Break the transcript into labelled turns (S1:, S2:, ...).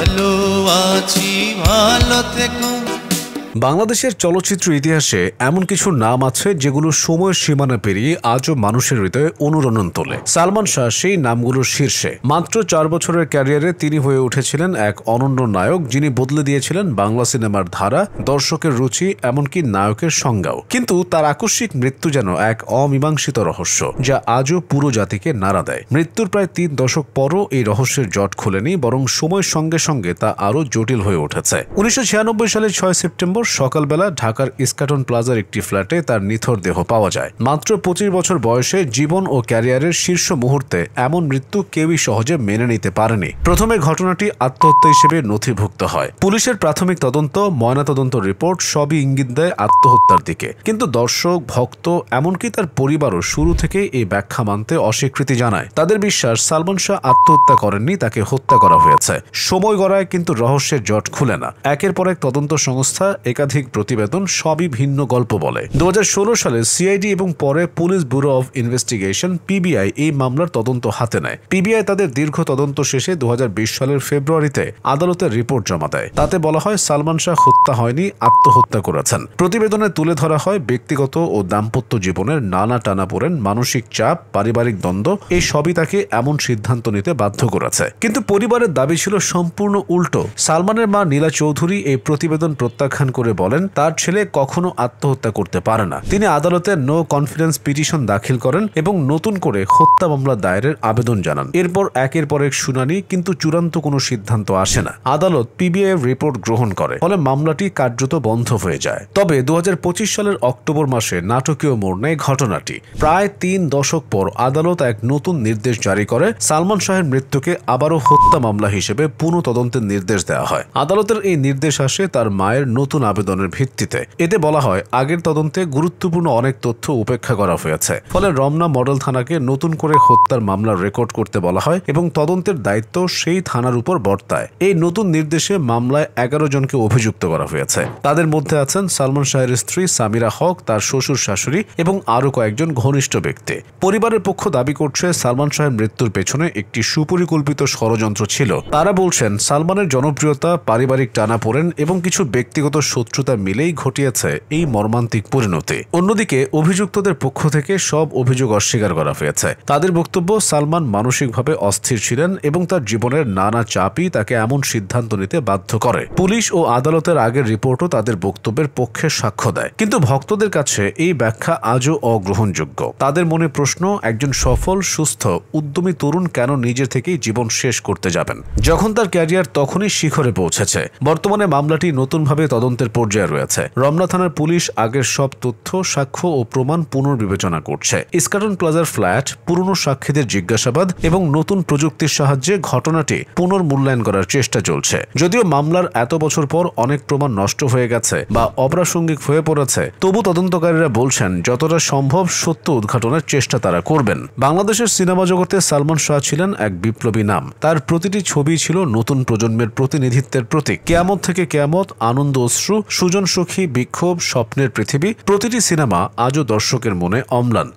S1: ভালো আছি, ভালো থেকো।
S2: বাংলাদেশের চলচ্চিত্র ইতিহাসে এমন কিছু নাম আছে যেগুলো সময়ের সীমানা পেরিয়ে আজও মানুষের হৃদয়ে অনুরণন তোলে। সালমান শাহ সেই নামগুলোর শীর্ষে। মাত্র 4 বছরের ক্যারিয়ারে তিনি হয়ে উঠেছিলেন এক অনন্য নায়ক, যিনি বদলে দিয়েছিলেন বাংলা সিনেমার ধারা, দর্শকের রুচি, এমনকি নায়কের সংজ্ঞাও। কিন্তু তার আকস্মিক মৃত্যু যেন এক অমীমাংসিত রহস্য, যা আজও পুরো জাতিকে নাড়া দেয়। মৃত্যুর প্রায় 3 দশক পরও এই রহস্যের জট খোলেনি, বরং সময়ের সঙ্গে সঙ্গে তা আরও জটিল হয়ে উঠেছে। 1996 সালের 6 সেপ্টেম্বর সকালবেলা ঢাকার ইস্কাটন প্লাজার একটি ফ্ল্যাটে তার নিথর দেহ পাওয়া যায়। মাত্র 25 বছর বয়সে জীবন ও ক্যারিয়ারের শীর্ষ মুহূর্তে এমন মৃত্যু কেউই সহজে মেনে নিতে পারেনি। প্রথমে ঘটনাটি আত্মহত্যা হিসেবে নথিভুক্ত হয়। পুলিশের প্রাথমিক তদন্ত, ময়নাতদন্ত রিপোর্ট সবই ইঙ্গিত দেয় আত্মহত্যার দিকে। কিন্তু দর্শক, ভক্ত, এমনকি তার পরিবারও শুরু থেকেই এই ব্যাখ্যা মানতে অস্বীকৃতি জানায়। তাদের বিশ্বাস সালমান শাহ আত্মহত্যা করেননি, তাকে হত্যা করা হয়েছে। সময় গড়ায় কিন্তু রহস্যের জট খুলে না। একের পর এক তদন্ত সংস্থা, একাধিক প্রতিবেদন, সবই ভিন্ন গল্প বলে। 2016 সালে সিআইডি এবং পরে police bureau of investigation PBI এই মামলার তদন্ত হাতে নেয়। পিবিআই তাদের দীর্ঘ তদন্ত শেষে 2020 সালের ফেব্রুয়ারিতে আদালতে রিপোর্ট জমা দেয়। তাতে বলা হয় সালমান শাহ হত্যা হয়নি, আত্মহত্যা করেছেন। প্রতিবেদনে তুলে ধরা হয় ব্যক্তিগত ও দাম্পত্য জীবনের নানা টানাপোড়েন, মানসিক চাপ, পারিবারিক দ্বন্দ্ব, এই সবই তাকে এমন সিদ্ধান্ত নিতে বাধ্য করেছে। কিন্তু পরিবারের দাবি ছিল সম্পূর্ণ উল্টো। সালমানের মা নীলা চৌধুরী এই প্রতিবেদন প্রত্যাখ্যান করে বলেন তার ছেলে কখনো আত্মহত্যা করতে পারে না। তিনি আদালতে নো কনফিডেন্স পিটিশন দাখিল করেন এবং নতুন করে হত্যা মামলা দায়েরের আবেদন জানান। এরপর একের পর এক শুনানি, কিন্তু চূড়ান্ত কোনো সিদ্ধান্ত আসে না। আদালত পিবিআই এর রিপোর্ট গ্রহণ করে, ফলে মামলাটি কার্যত বন্ধ হয়ে যায়। তবে 2025 সালের অক্টোবর মাসে নাটকীয় মোড় নেয় ঘটনাটি। প্রায় 3 দশক পর আদালত এক নতুন নির্দেশ জারি করে। সালমান শাহের মৃত্যুকে আবারও হত্যা মামলা হিসেবে পুনঃ তদন্তের নির্দেশ দেওয়া হয়। আদালতের এই নির্দেশ আসে তার মায়ের নতুন আবেদনের ভিত্তিতে। এতে বলা হয় আগের তদন্তে গুরুত্বপূর্ণ অনেক তথ্য উপেক্ষা করা হয়েছে। ফলে রমনা মডেল থানাকে নতুন করে হত্যার মামলা রেকর্ড করতে বলা হয় এবং তদন্তের দায়িত্ব সেই থানার উপর বর্তায়। এই নতুন নির্দেশে মামলায় 11 জনকে অভিযুক্ত করা হয়েছে। তাদের মধ্যে আছেন সালমান শাহের স্ত্রী সামিরা হক, তার শ্বশুর শাশুড়ি এবং আরো কয়েকজন ঘনিষ্ঠ ব্যক্তি। পরিবারের পক্ষ দাবি করছে সালমান শাহের মৃত্যুর পেছনে একটি সুপরিকল্পিত ষড়যন্ত্র ছিল। তারা বলছেন সালমানের জনপ্রিয়তা, পারিবারিক টানাপোড়েন এবং কিছু ব্যক্তিগত শত্রুতা মিলেই ঘটিয়েছে এই মর্মান্তিক পরিণতি। অন্যদিকে অভিযুক্তদের পক্ষ থেকে সব অভিযোগ অস্বীকার করা হয়েছে। তাদের বক্তব্য সালমান মানসিকভাবে অস্থির ছিলেন এবং তার জীবনের নানা চাপই তাকে এমন সিদ্ধান্ত নিতে বাধ্য করে। পুলিশ ও আদালতের আগের রিপোর্টও তাদের বক্তব্যের পক্ষে সাক্ষ্য দেয়। কিন্তু ভক্তদের কাছে এই ব্যাখ্যা আজও অগ্রহণযোগ্য। তাদের মনে প্রশ্ন, একজন সফল, সুস্থ, উদ্যমী তরুণ কেন নিজে থেকেই জীবন শেষ করতে যাবেন, যখন তার ক্যারিয়ার তখনই শিখরে পৌঁছেছে? বর্তমানে মামলাটি নতুনভাবে তদন্তের পর্যায়ে রয়েছে। রমনা থানার পুলিশ আগের সব তথ্য, সাক্ষ্য ও প্রমাণ পুনর্বিবেচনা করছে। ইস্কাটন প্লাজার ফ্ল্যাট, পুরনো সাক্ষীদের জিজ্ঞাসাবাদ এবং নতুন প্রযুক্তির সাহায্যে ঘটনাটি পুনর্মূল্যায়ন করার চেষ্টা চলছে। যদিও মামলার এত বছর পর অনেক প্রমাণ নষ্ট হয়ে গেছে বা অপ্রাসঙ্গিক হয়ে পড়েছে, তবু তদন্তকারীরা বলছেন যতটা সম্ভব সত্য উদ্ঘাটনের চেষ্টা তারা করবেন। বাংলাদেশের সিনেমা জগতে সালমান শাহ ছিলেন এক বিপ্লবী নাম। তার প্রতিটি ছবি ছিল নতুন প্রজন্মের প্রতিনিধিত্বের প্রতীক। কিয়ামত থেকে কিয়ামত, আনন্দ অশ্রু, সুজন সখী, বিক্ষোভ, স্বপ্নের পৃথিবী, প্রতিটি সিনেমা আজও দর্শকের মনে অম্লান।